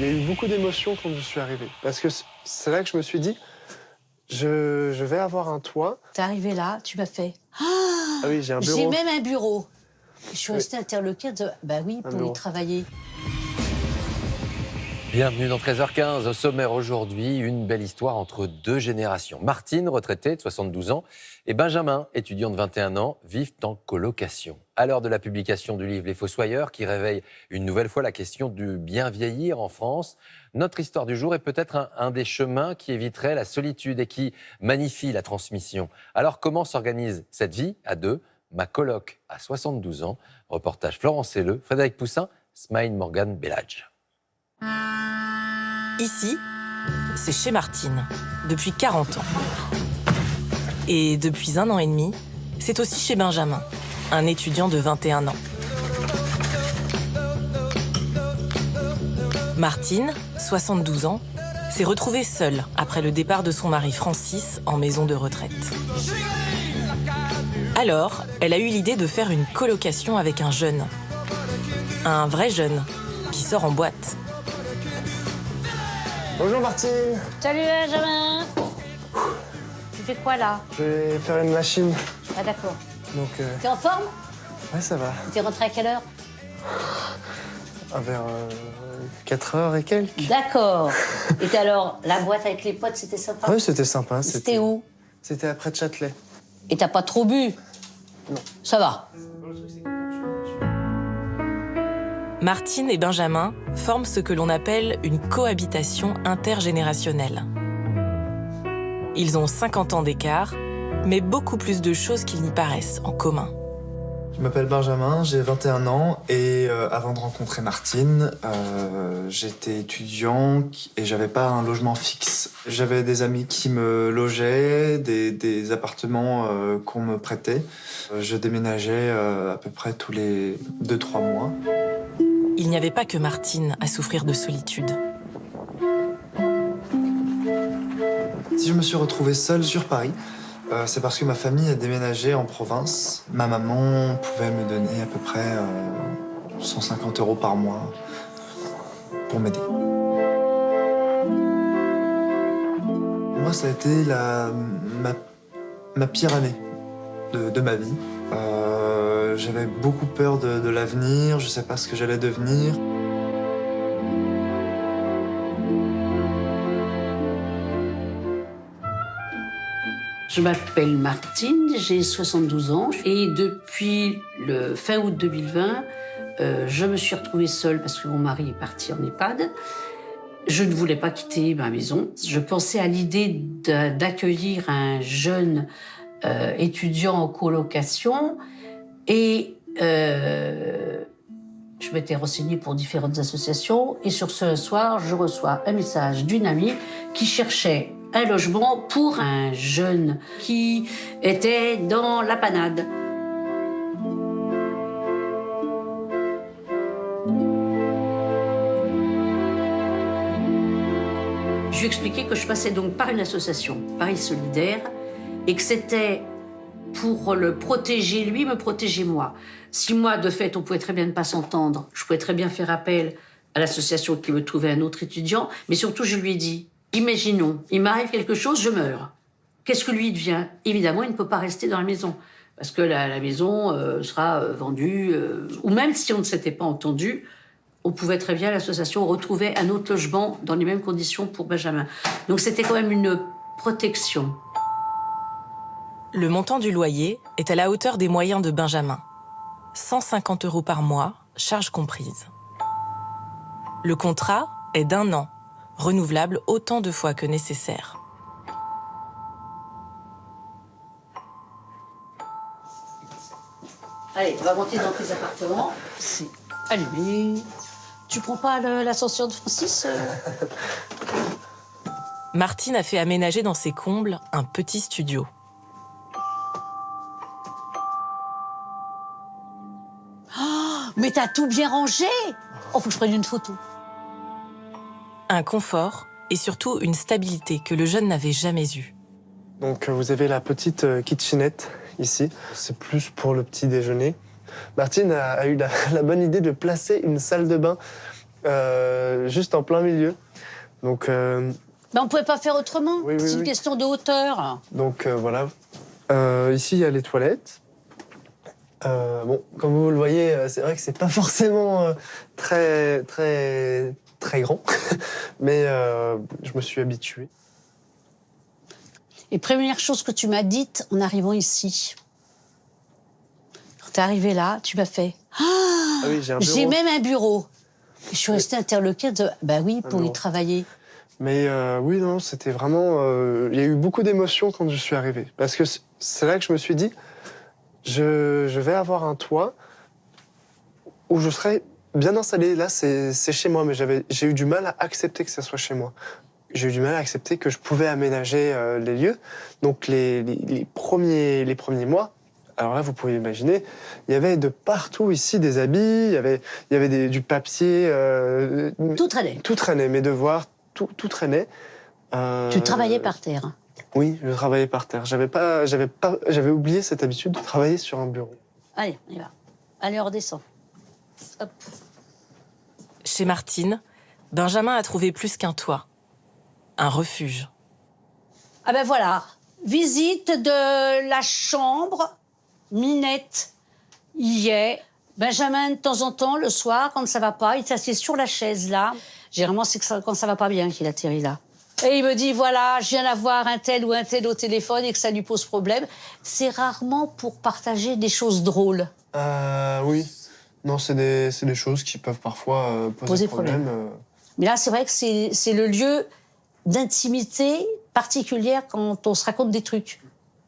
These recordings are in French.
y a eu beaucoup d'émotions quand je suis arrivé. Parce que c'est là que je me suis dit, je vais avoir un toit. T'es arrivé là, tu m'as fait... Ah oui, j'ai un bureau. J'ai même un bureau. Je suis restée interloquée de... Bah oui, pour y travailler. Bienvenue dans 13h15. Au sommaire aujourd'hui, une belle histoire entre deux générations. Martine, retraitée de 72 ans, et Benjamin, étudiant de 21 ans, vivent en colocation. À l'heure de la publication du livre Les Fossoyeurs, qui réveille une nouvelle fois la question du bien vieillir en France, notre histoire du jour est peut-être un des chemins qui éviterait la solitude et qui magnifie la transmission. Alors comment s'organise cette vie à deux? Ma coloc a 72 ans. Reportage Florence Selleux, Frédéric Poussin, Smaïn Morgan Belladj. Ici, c'est chez Martine, depuis 40 ans. Et depuis 1 an et demi, c'est aussi chez Benjamin, un étudiant de 21 ans. Martine, 72 ans, s'est retrouvée seule après le départ de son mari Francis en maison de retraite. Alors, elle a eu l'idée de faire une colocation avec un jeune. Un vrai jeune, qui sort en boîte. Bonjour Martine. Salut Benjamin. Tu fais quoi là? Je vais faire une machine. Ah d'accord. Donc, T'es en forme? ouais, ça va. T'es rentré à quelle heure? Vers 4 heures et quelques. D'accord. Et alors, la boîte avec les potes, c'était sympa? Oui, c'était sympa. C'était où? C'était après de Châtelet. Et t'as pas trop bu? Non. Ça va. Martine et Benjamin forment ce que l'on appelle une cohabitation intergénérationnelle. Ils ont 50 ans d'écart, mais beaucoup plus de choses qu'ils n'y paraissent en commun. Je m'appelle Benjamin, j'ai 21 ans et avant de rencontrer Martine, j'étais étudiant et j'avais pas un logement fixe. J'avais des amis qui me logeaient, des appartements qu'on me prêtait. Je déménageais à peu près tous les 2-3 mois. Il n'y avait pas que Martine à souffrir de solitude. Si je me suis retrouvé seul sur Paris, c'est parce que ma famille a déménagé en province. Ma maman pouvait me donner à peu près 150 € par mois pour m'aider. Moi, ça a été ma pire année de ma vie. J'avais beaucoup peur de l'avenir, je ne sais pas ce que j'allais devenir. Je m'appelle Martine, j'ai 72 ans et depuis le fin août 2020, je me suis retrouvée seule parce que mon mari est parti en EHPAD. Je ne voulais pas quitter ma maison. Je pensais à l'idée d'accueillir un jeune étudiant en colocation et je m'étais renseignée pour différentes associations et sur ce soir, je reçois un message d'une amie qui cherchait un logement pour un jeune qui était dans la panade. Je lui ai expliqué que je passais donc par une association, Paris Solidaire, et que c'était pour le protéger lui, me protéger moi. Si moi, de fait, on pouvait très bien ne pas s'entendre, je pouvais très bien faire appel à l'association qui me trouvait un autre étudiant, mais surtout, je lui ai dit, imaginons, il m'arrive quelque chose, je meurs. Qu'est-ce que lui devient? Évidemment, il ne peut pas rester dans la maison, parce que la maison sera vendue, ou même si on ne s'était pas entendu, on pouvait très bien, l'association, retrouver un autre logement dans les mêmes conditions pour Benjamin. Donc c'était quand même une protection. Le montant du loyer est à la hauteur des moyens de Benjamin. 150 € par mois, charges comprises. Le contrat est d'1 an, renouvelable autant de fois que nécessaire. Allez, on va monter dans tes appartements. C'est allumé. Tu prends pas l'ascenseur de Francis Martine a fait aménager dans ses combles un petit studio. Mais t'as tout bien rangé. Oh, faut que je prenne une photo. Un confort et surtout une stabilité que le jeune n'avait jamais eue. Donc vous avez la petite kitchenette ici. C'est plus pour le petit déjeuner. Martine a eu la bonne idée de placer une salle de bain juste en plein milieu. Donc, On ne pouvait pas faire autrement. Oui, oui, C'est une oui. question de hauteur. donc voilà. Ici, il y a les toilettes. Bon, comme vous le voyez, c'est vrai que c'est pas forcément très grand, mais je me suis habitué. Et première chose que tu m'as dite en arrivant ici. Quand t'es arrivé là, tu m'as fait « Ah oui, j'ai un bureau. J'ai même un bureau !» Je suis restée interloquée de « Bah oui, pour y bureau. travailler. Mais oui, non, c'était vraiment... Il y a eu beaucoup d'émotions quand je suis arrivé. Parce que c'est là que je me suis dit, je vais avoir un toit où je serai bien installé. Là, c'est chez moi, mais j'ai eu du mal à accepter que ça soit chez moi. J'ai eu du mal à accepter que je pouvais aménager les lieux. Donc les premiers mois, alors là, vous pouvez imaginer, il y avait de partout ici des habits, il y avait du papier. Tout traînait. Tout traînait, mes devoirs, tout traînait. Tu travaillais par terre. Oui, je travaillais par terre. J'avais oublié cette habitude de travailler sur un bureau. Allez, on y va. Allez, on redescend. Hop. Chez Martine, Benjamin a trouvé plus qu'un toit. Un refuge. Ah ben voilà, visite de la chambre. Minette y est. Benjamin, de temps en temps, le soir, quand ça va pas, il s'assied sur la chaise là. Généralement, c'est quand ça va pas bien qu'il atterrit là. Et il me dit, voilà, je viens d'avoir un tel ou un tel au téléphone et que ça lui pose problème. C'est rarement pour partager des choses drôles. Oui. Non, c'est des choses qui peuvent parfois poser problème. Mais là, c'est vrai que c'est le lieu d'intimité particulière quand on se raconte des trucs.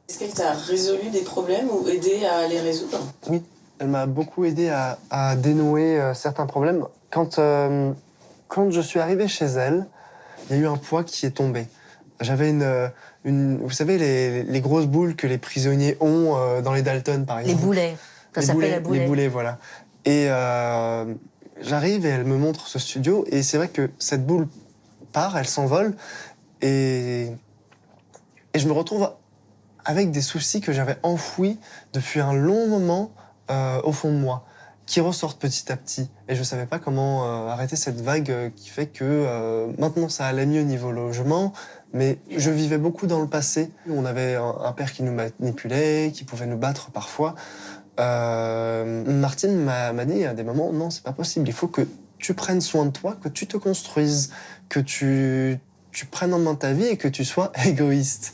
Est-ce qu'elle t'a résolu des problèmes ou aidé à les résoudre? Oui, elle m'a beaucoup aidé à dénouer certains problèmes. Quand je suis arrivé chez elle, il y a eu un poids qui est tombé. J'avais vous savez, les grosses boules que les prisonniers ont dans les Dalton, par exemple. Les boulets. Ça s'appelle la boulet. Les boulets, voilà. Et j'arrive et elle me montre ce studio. Et c'est vrai que cette boule part, elle s'envole. Et je me retrouve avec des soucis que j'avais enfouis depuis un long moment au fond de moi, qui ressortent petit à petit. Et je ne savais pas comment arrêter cette vague qui fait que maintenant ça allait mieux niveau logement, mais je vivais beaucoup dans le passé. On avait un père qui nous manipulait, qui pouvait nous battre parfois. Martine m'a dit à des moments, non, c'est pas possible, il faut que tu prennes soin de toi, que tu te construises, que tu prennes en main ta vie et que tu sois égoïste.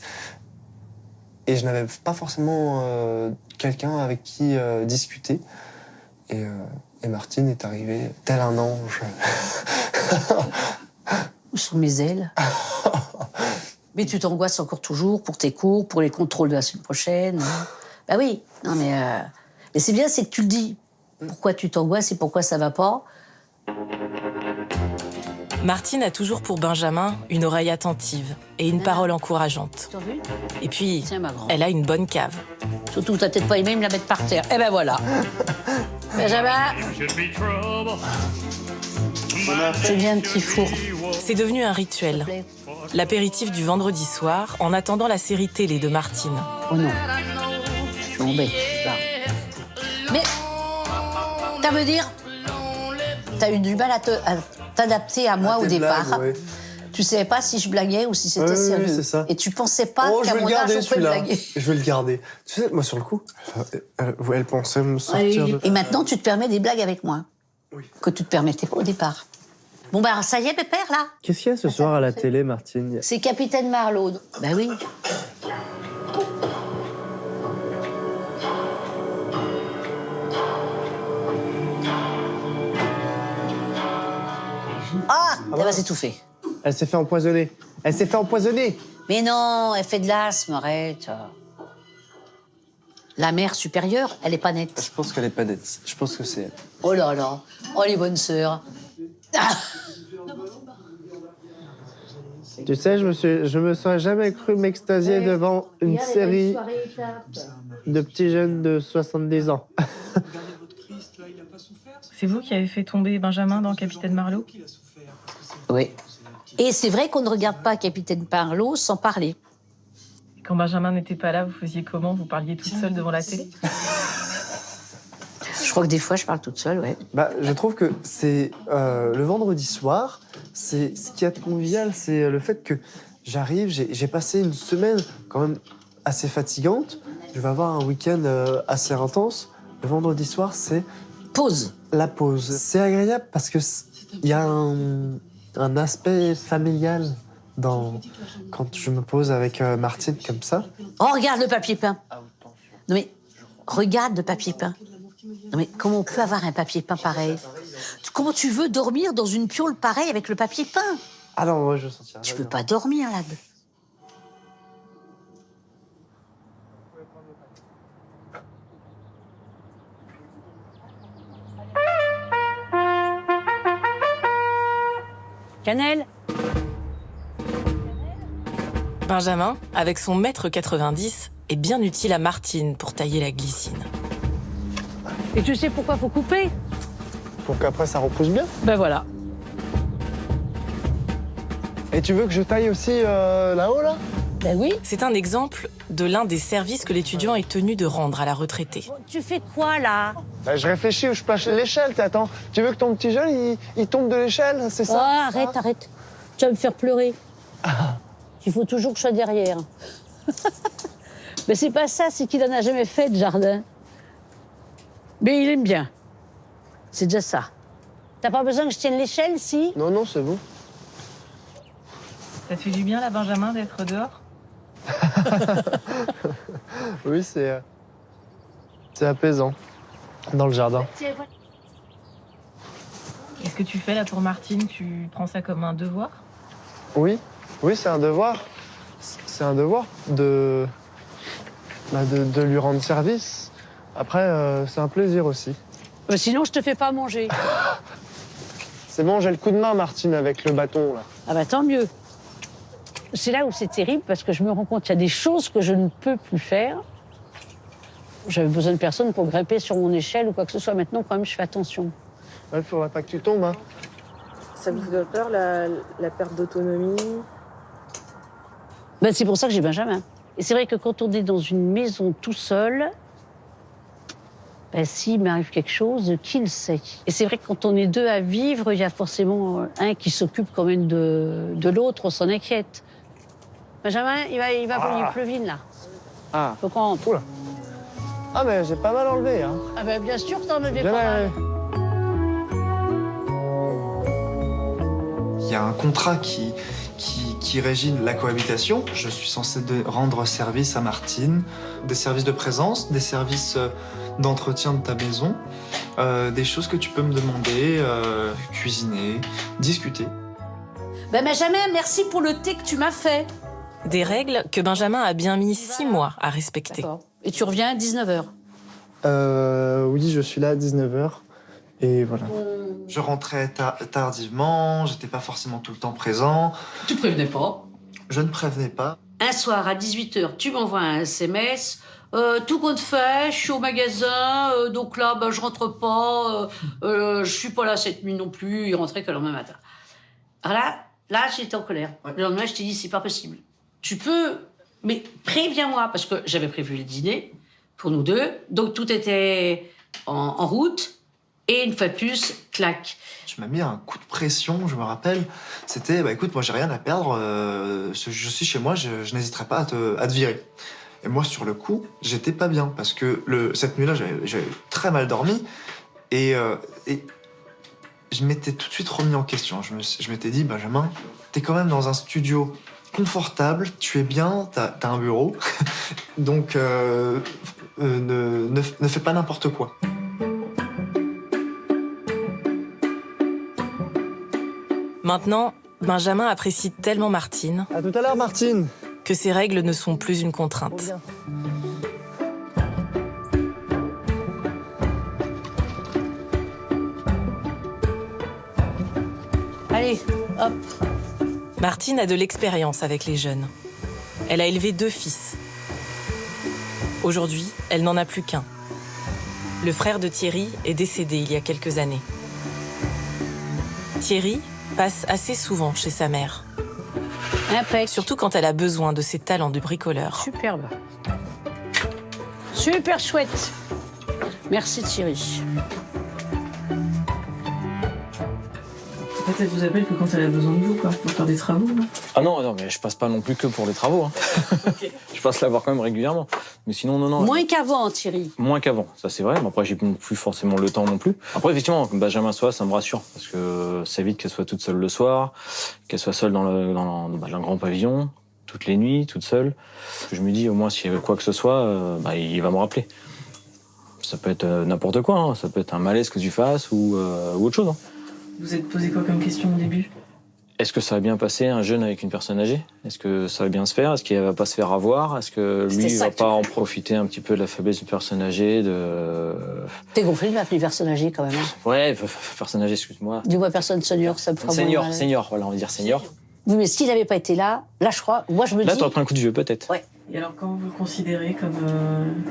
Et je n'avais pas forcément quelqu'un avec qui discuter. Et Martine est arrivée tel un ange. Sous mes ailes. Mais tu t'angoisses encore toujours pour tes cours, pour les contrôles de la semaine prochaine. Bah oui, non mais c'est bien, c'est que tu le dis. Pourquoi tu t'angoisses et pourquoi ça va pas. Martine a toujours pour Benjamin une oreille attentive et une parole encourageante. T'as vu? Et puis, Tiens, ma grande. elle a une bonne cave. Surtout, t'as peut-être pas aimé me la mettre par terre. Eh ben voilà. Benjamin. Je viens un petit four. C'est devenu un rituel. L'apéritif du vendredi soir, en attendant la série télé de Martine. Oh non. Je suis embêtée, là. Mais, t'as me dire, t'as eu du mal à t'adapter à moi au départ. Blagues, ouais. Tu savais pas si je blaguais ou si c'était sérieux. Oui, c'est ça. Et tu pensais pas Oh, je qu'à vais mon le âge, garder, on pouvait celui-là. blaguer. Je vais le garder. Tu sais, moi, sur le coup, elle pensait me sortir de... Et maintenant, tu te permets des blagues avec moi. Oui. Que tu te permettais pas au départ. Bon, bah, ça y est, Pépère, là. Qu'est-ce qu'il y a ce soir à la télé, Martine? C'est Capitaine Marlowe. Ben oui. Ah, elle va s'étouffer. Elle s'est fait empoisonner. Elle s'est fait empoisonner. Mais non, elle fait de l'asthme, arrête. La mère supérieure, elle est pas nette. Je pense qu'elle est pas nette. Je pense que c'est elle. Oh là là. Oh, les bonnes sœurs. Ah. Tu sais, je me serais jamais cru m'extasier devant une série de petits jeunes de 70 ans. C'est vous qui avez fait tomber Benjamin dans Capitaine Marlowe? Oui. Et c'est vrai qu'on ne regarde pas Capitaine Marlowe sans parler. Quand Benjamin n'était pas là, vous faisiez comment? Vous parliez toute seule devant la télé? Je Je crois que des fois, je parle toute seule, ouais. Bah, je trouve que c'est le vendredi soir, c'est ce qu'il y a de convivial, c'est le fait que j'arrive, j'ai passé une semaine quand même assez fatigante. Je vais avoir un week-end assez intense. Le vendredi soir, c'est Pause. la pause. C'est agréable parce que il y a un aspect familial quand je me pose avec Martine comme ça. Oh, regarde le papier peint. Non mais, regarde le papier peint. Non mais, comment on peut avoir un papier peint pareil? Comment tu veux dormir dans une piole pareille avec le papier peint? Ah non, moi je veux sentir. Tu peux pas dormir là-dedans. Cannelle. Benjamin, avec son 1,90 m, est bien utile à Martine pour tailler la glycine. Et tu sais pourquoi faut couper? Pour qu'après ça repousse bien. Ben voilà. Et tu veux que je taille aussi là-haut, là? Ben oui. C'est un exemple de l'un des services que l'étudiant est tenu de rendre à la retraitée. Tu fais quoi là? Bah, je réfléchis où je place l'échelle, attends. Tu veux que ton petit jeune, il tombe de l'échelle, c'est Oh, ça? arrête. Tu vas me faire pleurer. Il faut toujours que je sois derrière. Mais c'est pas ça, c'est qu'il en a jamais fait de jardin. Mais il aime bien. C'est déjà ça. T'as pas besoin que je tienne l'échelle, si? Non, non, c'est bon. Ça te fait du bien, là, Benjamin, d'être dehors? Oui, c'est apaisant dans le jardin. Qu'est-ce que tu fais là pour Martine? Tu prends ça comme un devoir? Oui, c'est un devoir. C'est un devoir de lui rendre service. Après, c'est un plaisir aussi. Sinon, je te fais pas manger. C'est bon, j'ai le coup de main, Martine, avec le bâton, là. Ah bah tant mieux. C'est là où c'est terrible, parce que je me rends compte qu'il y a des choses que je ne peux plus faire. J'avais besoin de personne pour grimper sur mon échelle ou quoi que ce soit. Maintenant, quand même, je fais attention. Il faudrait pas que tu tombes, hein. Ça vous fait peur, la perte d'autonomie? Ben, c'est pour ça que j'ai Benjamin. Et c'est vrai que quand on est dans une maison tout seul, ben, s'il m'arrive quelque chose, qui le sait? Et c'est vrai que quand on est deux à vivre, il y a forcément un qui s'occupe quand même de l'autre, on s'en inquiète. Benjamin, il pleuvine, là. Ah. Faut qu'on rentre. Oula. Ah, mais j'ai pas mal enlevé, hein. Ah ben, bien sûr que t'en enlevais Bien pas mal. Il y a un contrat qui régit la cohabitation. Je suis censé rendre service à Martine, des services de présence, des services d'entretien de ta maison, des choses que tu peux me demander, cuisiner, discuter. Ben, Benjamin, merci pour le thé que tu m'as fait. Des règles que Benjamin a bien mis 6 mois à respecter. D'accord. Et tu reviens à 19h. Oui, je suis là à 19h. Et voilà. Je rentrais tardivement, j'étais pas forcément tout le temps présent. Tu prévenais pas? Je ne prévenais pas. Un soir à 18h, tu m'envoies un SMS. Tout compte fait, je suis au magasin, donc là, ben, je rentre pas. Je suis pas là cette nuit non plus. Il rentrait que le lendemain matin. Alors là, j'étais en colère. Ouais. Le lendemain, je t'ai dit, c'est pas possible. Tu peux, mais préviens-moi, parce que j'avais prévu le dîner pour nous deux. Donc tout était en route. Et une fois de plus, clac. Tu m'as mis un coup de pression, je me rappelle. C'était, bah écoute, moi j'ai rien à perdre, je suis chez moi, je n'hésiterai pas à te virer. Et moi, sur le coup, j'étais pas bien, parce que cette nuit-là, j'avais très mal dormi, et je m'étais tout de suite remis en question. Je m'étais dit, Benjamin, t'es quand même dans un studio confortable, tu es bien, t'as un bureau, donc ne fais pas n'importe quoi. Maintenant, Benjamin apprécie tellement Martine À tout à l'heure, Martine. que ces règles ne sont plus une contrainte. Allez, hop. Martine a de l'expérience avec les jeunes. Elle a élevé 2 fils. Aujourd'hui, elle n'en a plus qu'un. Le frère de Thierry est décédé il y a quelques années. Thierry passe assez souvent chez sa mère, Impec. surtout quand elle a besoin de ses talents de bricoleur. Superbe. Super chouette. Merci Thierry. Peut-être elle vous appelle que quand elle a besoin de vous, quoi, pour faire des travaux. Là. Ah non, mais je passe pas non plus que pour les travaux. Hein. Okay. Je passe la voir quand même régulièrement. Mais sinon, non. Moins qu'avant, Thierry. Moins qu'avant, ça c'est vrai. Mais après, j'ai plus forcément le temps non plus. Après, effectivement, Benjamin soit, ça me rassure. Parce que ça évite qu'elle soit toute seule le soir, qu'elle soit seule dans le grand pavillon, toutes les nuits, toute seule. Je me dis, au moins, s'il y a quoi que ce soit, il va me rappeler. Ça peut être n'importe quoi. Hein. Ça peut être un malaise que tu fasses ou autre chose. Hein. Vous êtes posé quoi comme question au début? Est-ce que ça va bien passer, un jeune avec une personne âgée? Est-ce que ça va bien se faire? Est-ce qu'il va pas se faire avoir? Est-ce que lui ne va pas en profiter un petit peu de la faiblesse d'une personne âgée T'es gonflé de m'appeler personne âgée quand même. Hein. Ouais, personne âgée, excuse-moi. Dis-moi personne senior, ça me fera Senior, voilà, on va dire senior. Oui, mais s'il n'avait pas été là, je crois, moi je me dis... Là, t'aurais pris un coup de vieux, peut-être. Ouais. Et alors, comment vous le considérez comme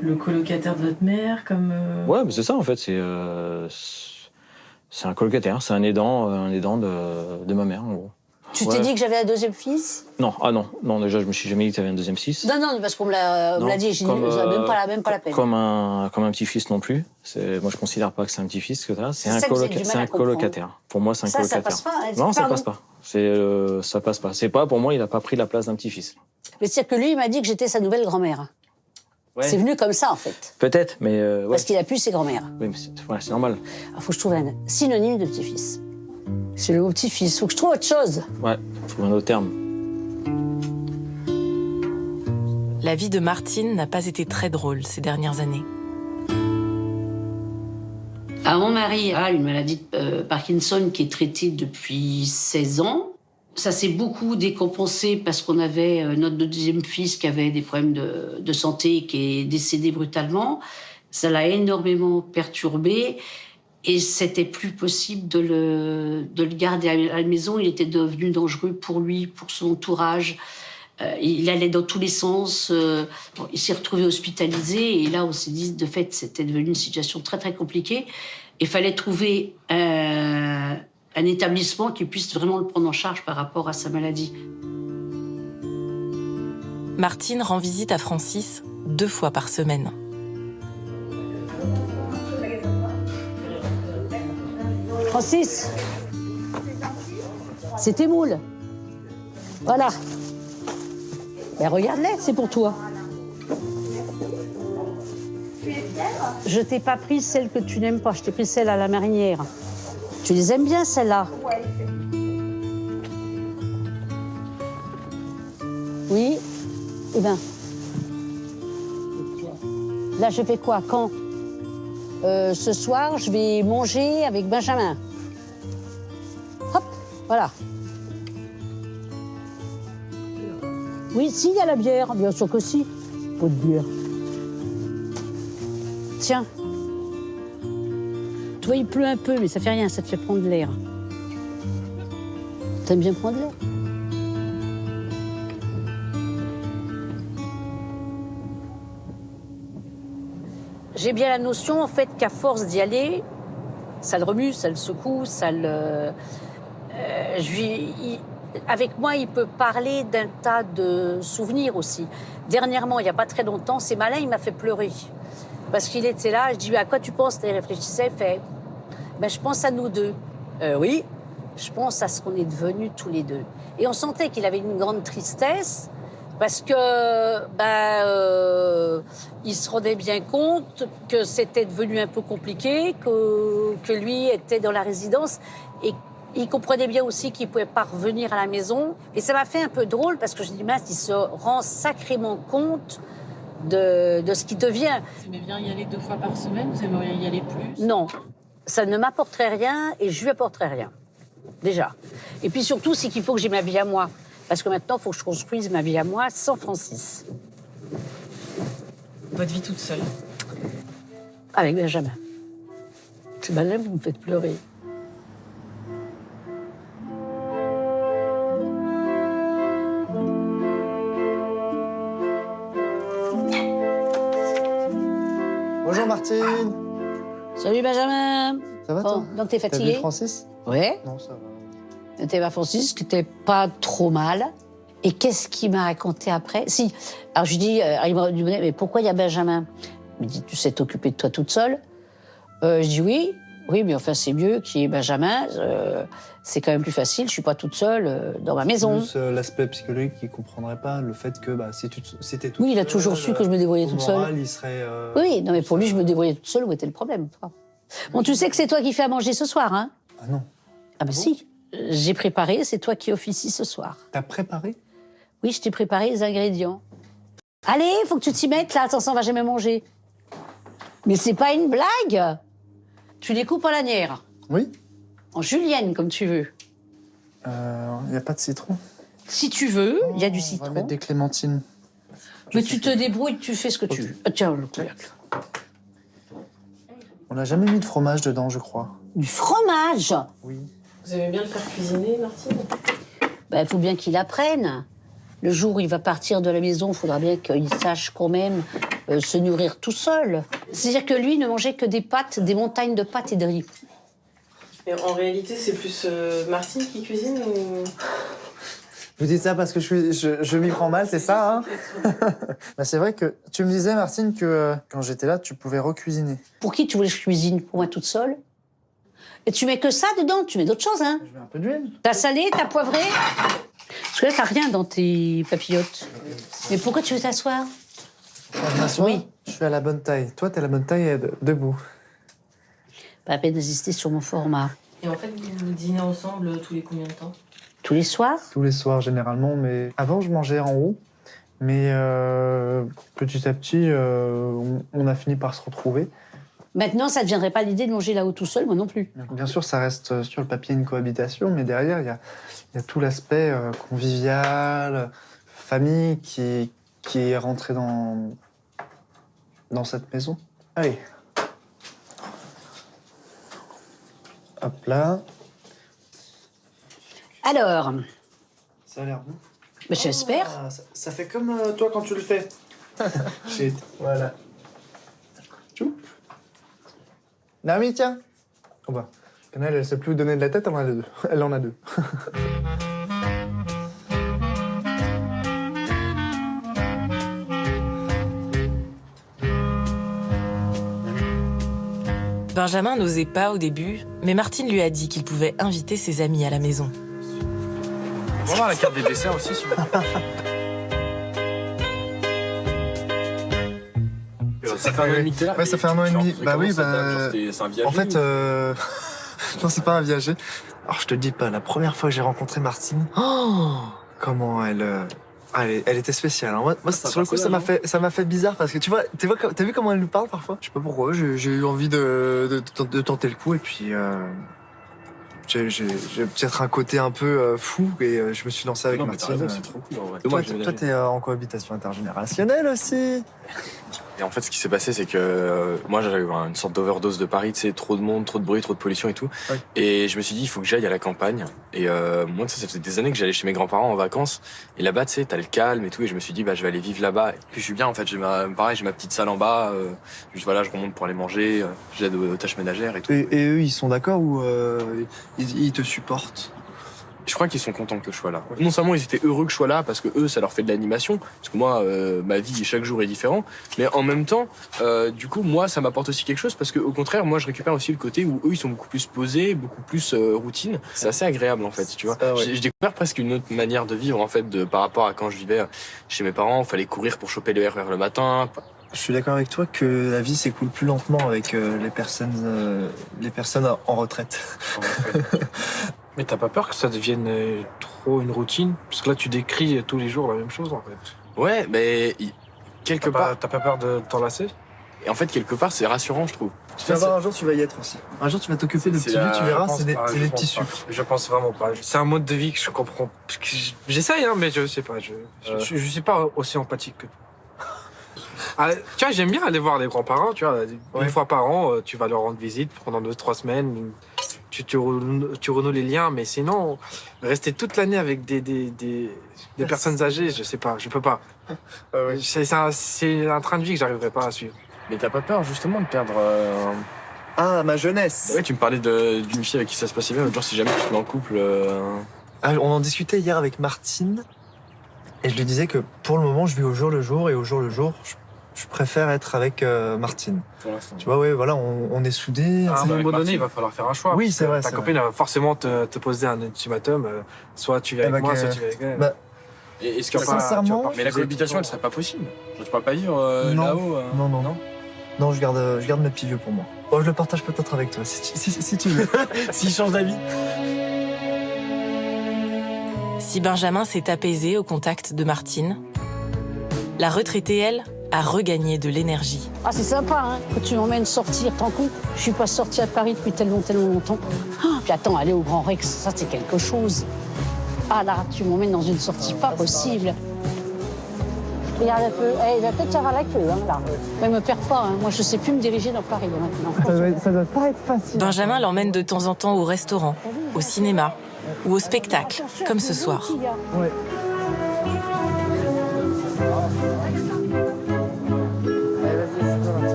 le colocataire de votre mère, comme... Ouais, mais c'est ça, en fait, c'est un colocataire, c'est un aidant de ma mère, en gros. Tu t'es dit que j'avais un deuxième fils? Non, déjà, je me suis jamais dit que t'avais un deuxième fils. Non, parce qu'on me l'a dit, j'ai dit, même pas la peine. Comme un petit-fils non plus. Moi, je considère pas que c'est un petit-fils que t'as. C'est un colocataire. Pour moi, c'est un colocataire. Ça passe pas. Non, ça passe pas. Ça passe pas. C'est pas, pour moi, il a pas pris la place d'un petit-fils. Mais c'est-à-dire que lui, il m'a dit que j'étais sa nouvelle grand-mère. Ouais. C'est venu comme ça, en fait. Peut-être, mais... ouais. Parce qu'il a pu ses grands-mères. Oui, mais c'est normal. Il faut que je trouve un synonyme de petit-fils. C'est le mot petit-fils. Faut que je trouve autre chose. Ouais, faut un autre terme. La vie de Martine n'a pas été très drôle ces dernières années. Mon mari a une maladie de Parkinson qui est traitée depuis 16 ans. Ça s'est beaucoup décompensé parce qu'on avait notre deuxième fils qui avait des problèmes de santé et qui est décédé brutalement. Ça l'a énormément perturbé et c'était plus possible de le garder à la maison. Il était devenu dangereux pour lui, pour son entourage. Il allait dans tous les sens. Il s'est retrouvé hospitalisé et là, on s'est dit, de fait, c'était devenu une situation très, très compliquée. Il fallait trouver un établissement qui puisse vraiment le prendre en charge par rapport à sa maladie. Martine rend visite à Francis 2 fois par semaine. Francis, c'est tes moules. Voilà. Ben regarde-les, c'est pour toi. Je t'ai pas pris celle que tu n'aimes pas, je t'ai pris celle à la marinière. Tu les aimes bien, celles-là? Oui. Eh ben. Là, je fais quoi? Quand? Ce soir, je vais manger avec Benjamin. Hop, voilà. Oui, si, il y a la bière, bien sûr que si. Pas de bière. Tiens. Tu vois, il pleut un peu, mais ça fait rien, ça te fait prendre l'air. T'aimes bien prendre l'air? J'ai bien la notion, en fait, qu'à force d'y aller, ça le remue, ça le secoue, ça le... avec moi, il peut parler d'un tas de souvenirs aussi. Dernièrement, il n'y a pas très longtemps, c'est malin, il m'a fait pleurer. Parce qu'il était là, je dis, à quoi tu penses? Il réfléchissait, il fait, je pense à nous deux. Oui, je pense à ce qu'on est devenus tous les deux. Et on sentait qu'il avait une grande tristesse, parce que il se rendait bien compte que c'était devenu un peu compliqué, que lui était dans la résidence, et il comprenait bien aussi qu'il ne pouvait pas revenir à la maison. Et ça m'a fait un peu drôle, parce que je dis, mince, il se rend sacrément compte de ce qui devient. Vous aimez bien y aller 2 fois par semaine? Vous aimeriez y aller plus? Non, ça ne m'apporterait rien et je lui apporterais rien, déjà. Et puis surtout, c'est qu'il faut que j'ai ma vie à moi. Parce que maintenant, il faut que je construise ma vie à moi sans Francis. Votre vie toute seule? Avec Benjamin. C'est malin, vous me faites pleurer. Bonjour Martine. Salut Benjamin. Ça va toi? Donc t'es fatigué? T'as vu Francis? Ouais. Non, ça va. T'es pas Francis, qui était pas trop mal. Et qu'est-ce qu'il m'a raconté après? Si. Alors je lui dis, il m'a dit, mais pourquoi il y a Benjamin? Il me dit, tu sais t'occuper de toi toute seule. Je dis oui. Oui, mais enfin, c'est mieux qu'il y ait Benjamin. C'est quand même plus facile. Je suis pas toute seule dans ma maison. Plus l'aspect psychologique, il comprendrait pas le fait que si c'était toute Oui, il a seule, toujours su que je me débrouillais toute seule. moral, il serait. Oui, non, mais pour lui, je me débrouillais toute seule. Où était le problème, toi? Bon, tu sais que c'est toi qui fais à manger ce soir, hein? Ah non. Ah ben si. J'ai préparé, c'est toi qui officie ce soir. T'as préparé? Oui, je t'ai préparé les ingrédients. Allez, faut que tu t'y mettes, là. Attention, on va jamais manger. Mais c'est pas une blague. Tu les coupes en lanières. Oui. En julienne, comme tu veux. Il n'y a pas de citron. Si tu veux, il y a du On va citron. mettre des clémentines. Mais tu te débrouilles, tu fais ce que tu veux. Ah, tiens, le couvercle. On n'a jamais mis de fromage dedans, je crois. Du fromage? Oui. Vous aimez bien le faire cuisiner, Martine? Il faut bien qu'il apprenne. Le jour où il va partir de la maison, il faudra bien qu'il sache quand même se nourrir tout seul. C'est-à-dire que lui ne mangeait que des pâtes, des montagnes de pâtes et de riz. Mais en réalité, c'est plus Martine qui cuisine ou... Vous dites ça parce que je m'y prends mal, c'est ça, hein? C'est vrai que tu me disais, Martine, que quand j'étais là, tu pouvais recuisiner. Pour qui tu voulais que je cuisine? Pour moi toute seule? Et tu mets que ça dedans, tu mets d'autres choses, hein? Je mets un peu d'huile. T'as salé, t'as poivré? Parce que là, t'as rien dans tes papillotes. Mais pourquoi tu veux t'asseoir? Je m'assois. Oui. Je suis à la bonne taille. Toi, t'es à la bonne taille debout. Pas la peine d'insister sur mon format. Et en fait, vous dînez ensemble tous les combien de temps? Tous les soirs? Tous les soirs, généralement. Mais avant, je mangeais en haut. Mais petit à petit, on a fini par se retrouver. Maintenant, ça ne deviendrait pas l'idée de manger là-haut tout seul, moi non plus. Bien sûr, ça reste sur le papier une cohabitation, mais derrière, il y a tout l'aspect convivial, famille qui est rentré dans cette maison. Allez. Hop là. Alors, Ça a l'air bon. j'espère. Ah, ça fait comme toi quand tu le fais. Shit. Voilà. Tchoup. Naomi, tiens. Oh bah, Canal, elle sait plus où donner de la tête, elle en a deux. Elle en a deux. Benjamin n'osait pas au début, mais Martine lui a dit qu'il pouvait inviter ses amis à la maison. On va voir la carte des desserts aussi, s'il vous plaît. Ça fait un an et demi que t'es là. Ouais, ça fait un an et demi. Bah oui, C'est un viager. En fait, non, c'est pas un viager. Alors, je te dis pas, la première fois que j'ai rencontré Martine, comment elle était spéciale. Alors, moi sur le coup, ça m'a fait bizarre parce que tu vois, t'as vu comment elle nous parle parfois? Je sais pas pourquoi, j'ai eu envie de tenter le coup et puis j'ai peut-être un côté un peu fou et je me suis lancé avec Martine. C'est trop cool en vrai. Toi, t'es en cohabitation intergénérationnelle aussi. Et en fait, ce qui s'est passé, c'est que moi, j'avais une sorte d'overdose de Paris, tu sais, trop de monde, trop de bruit, trop de pollution et tout. Oui. Et je me suis dit, il faut que j'aille à la campagne. Et moi, ça faisait des années que j'allais chez mes grands-parents en vacances. Et là-bas, tu sais, t'as le calme et tout. Et je me suis dit, je vais aller vivre là-bas. Et puis, je suis bien, en fait. J'ai ma petite salle en bas. Juste, voilà, je remonte pour aller manger. J'aide aux tâches ménagères et tout. Et eux, ils sont d'accord ou ils te supportent? Je crois qu'ils sont contents que je sois là. Non seulement ils étaient heureux que je sois là parce que eux, ça leur fait de l'animation, parce que moi, ma vie chaque jour est différent. Mais en même temps, du coup, moi, ça m'apporte aussi quelque chose parce que au contraire, moi, je récupère aussi le côté où eux, ils sont beaucoup plus posés, beaucoup plus routine. C'est assez agréable en fait, tu vois. Ah ouais. J'ai découvert presque une autre manière de vivre en fait, par rapport à quand je vivais chez mes parents. Il fallait courir pour choper le RER le matin. Je suis d'accord avec toi que la vie s'écoule plus lentement avec les personnes en retraite. Mais t'as pas peur que ça devienne trop une routine? Parce que là, tu décris tous les jours la même chose, en fait. Ouais, mais quelque part. T'as pas peur de t'enlacer? Et en fait, quelque part, c'est rassurant, je trouve. Tu vas voir, un jour, tu vas y être aussi. Un jour, tu vas t'occuper de petits vieux, tu verras, c'est des petits sucres. Je pense vraiment pas. C'est un mode de vie que je comprends. J'essaye, hein, mais je sais pas. Je suis pas aussi empathique que toi. Ah, tu vois, j'aime bien aller voir les grands-parents, tu vois. Une fois par an, tu vas leur rendre visite pendant 2-3 semaines. Tu renoues les liens, mais sinon, rester toute l'année avec des personnes âgées, je sais pas, je peux pas. C'est un train de vie que j'arriverai pas à suivre. Mais t'as pas peur justement de perdre Ah, ma jeunesse. Ouais, tu me parlais d'une fille avec qui ça se passait bien, l'autre jour, si jamais tu te mets en couple. Ah, on en discutait hier avec Martine, et je lui disais que pour le moment, je vis au jour le jour, et au jour le jour, je préfère être avec Martine. Pour l'instant. Tu vois, ouais, voilà, on est soudés. À un moment donné, il va falloir faire un choix. Oui, parce c'est que vrai. Ta copine va forcément te poser un ultimatum. Soit tu viens avec moi, soit tu viens avec elle. Et est-ce que sincèrement, mais la cohabitation, elle serait pas possible. Tu pourras pas vivre non. là-haut. Non, je garde mes petits vieux pour moi. Oh, je le partage peut-être avec toi, si tu veux. S'il change d'avis. Si Benjamin s'est apaisé au contact de Martine, la retraitée, elle, a regagné de l'énergie. Ah, c'est sympa, hein, que tu m'emmènes sortir, t'en compte. Je suis pas sortie à Paris depuis tellement longtemps. Ah, puis attends, aller au Grand Rex, ça c'est quelque chose. Ah là, tu m'emmènes dans une sortie pas possible. Regarde un peu, il va peut-être avoir la queue, hein, là. Mais me perds pas, hein. Moi je sais plus me diriger dans Paris maintenant. Ça doit pas être facile. Benjamin l'emmène de temps en temps au restaurant, au cinéma ou au spectacle, comme ce soir. Ouais.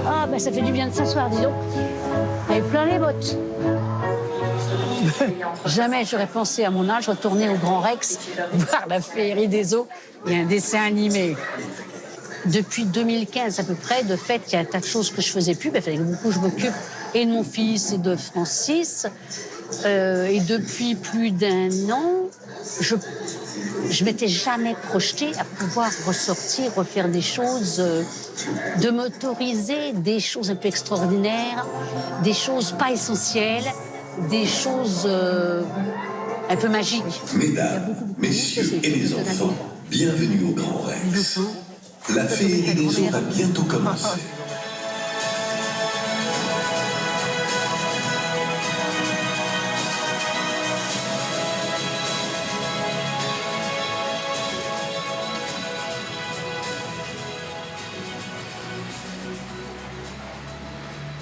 Ah, ben ça fait du bien de s'asseoir, dis donc. Elle est plein les bottes. Jamais j'aurais pensé à mon âge retourner au Grand Rex, voir la féerie des eaux et un dessin animé. Depuis 2015 à peu près, de fait, il y a un tas de choses que je faisais plus. Il fallait que beaucoup je m'occupe et de mon fils et de Francis. Et depuis plus d'1 an, je m'étais jamais projetée à pouvoir ressortir, refaire des choses, de m'autoriser des choses un peu extraordinaires, des choses pas essentielles, des choses un peu magiques. Mesdames, messieurs et les enfants, bienvenue au Grand Rex. La féerie des eaux va bientôt commencer.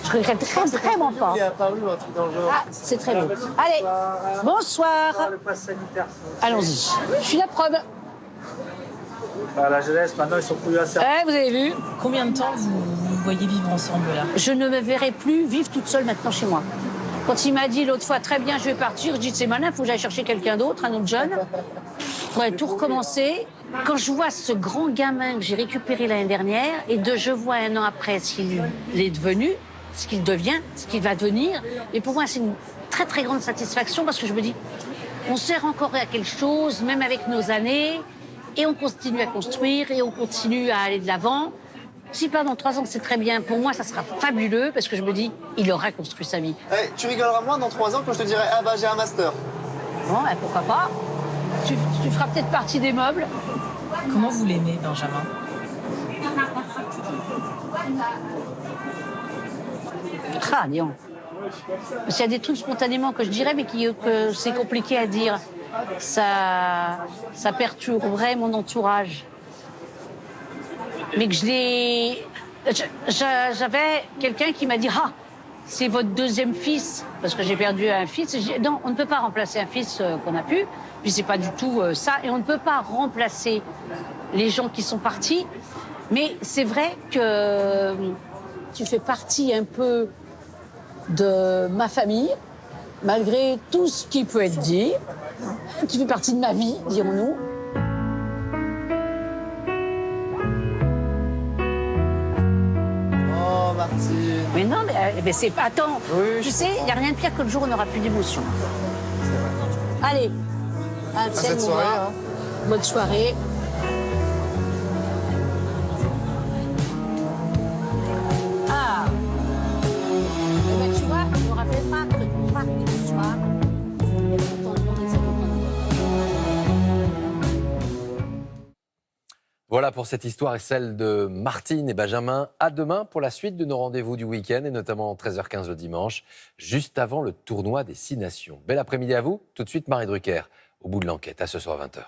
Je regrette vraiment pas. Il est apparu un truc dans le genre. Ah, c'est très beau. Allez, bonsoir. Allons-y. Je suis la preuve. La jeunesse, maintenant, ils sont plus assez. Vous avez vu? Combien de temps vous voyez vivre ensemble là? Je ne me verrai plus vivre toute seule maintenant chez moi. Quand il m'a dit l'autre fois, très bien, je vais partir, je dis, c'est malin, il faut que j'aille chercher quelqu'un d'autre, un autre jeune. Il faudrait tout recommencer. Quand je vois ce grand gamin que j'ai récupéré l'année dernière, et je vois 1 an après ce qu'il est devenu, ce qu'il devient, ce qu'il va devenir, et pour moi, c'est une très, très grande satisfaction parce que je me dis, on sert encore à quelque chose, même avec nos années, et on continue à construire, et on continue à aller de l'avant. Si pas dans 3 ans, c'est très bien. Pour moi, ça sera fabuleux parce que je me dis, il aura construit sa vie. Hey, tu rigoleras moins dans 3 ans quand je te dirai ah bah j'ai un master. Bon, pourquoi pas. Tu feras peut-être partie des meubles. Comment vous l'aimez, Benjamin? Ah, dis donc. Il y a des trucs spontanément que je dirais, mais que c'est compliqué à dire. Ça perturberait mon entourage. Mais que j'avais quelqu'un qui m'a dit « Ah, c'est votre 2e fils », parce que j'ai perdu un fils. J'ai dit, non, on ne peut pas remplacer un fils qu'on a pu, puis c'est pas du tout ça, et on ne peut pas remplacer les gens qui sont partis. Mais c'est vrai que tu fais partie un peu de ma famille, malgré tout ce qui peut être dit. Tu fais partie de ma vie, dirons-nous. Mais non, mais c'est pas. Attends, oui, tu sais, il n'y a rien de pire que le jour où on n'aura plus d'émotion. Allez, cette soirée, hein. Bonne soirée. Ah, tu vois, je me rappelle pas que le mardi du soir, il y avait autant de monde et ça. Voilà pour cette histoire et celle de Martine et Benjamin. À demain pour la suite de nos rendez-vous du week-end et notamment 13h15 le dimanche, juste avant le tournoi des 6 nations. Bel après-midi à vous. Tout de suite, Marie Drucker, au bout de l'enquête. À ce soir 20h.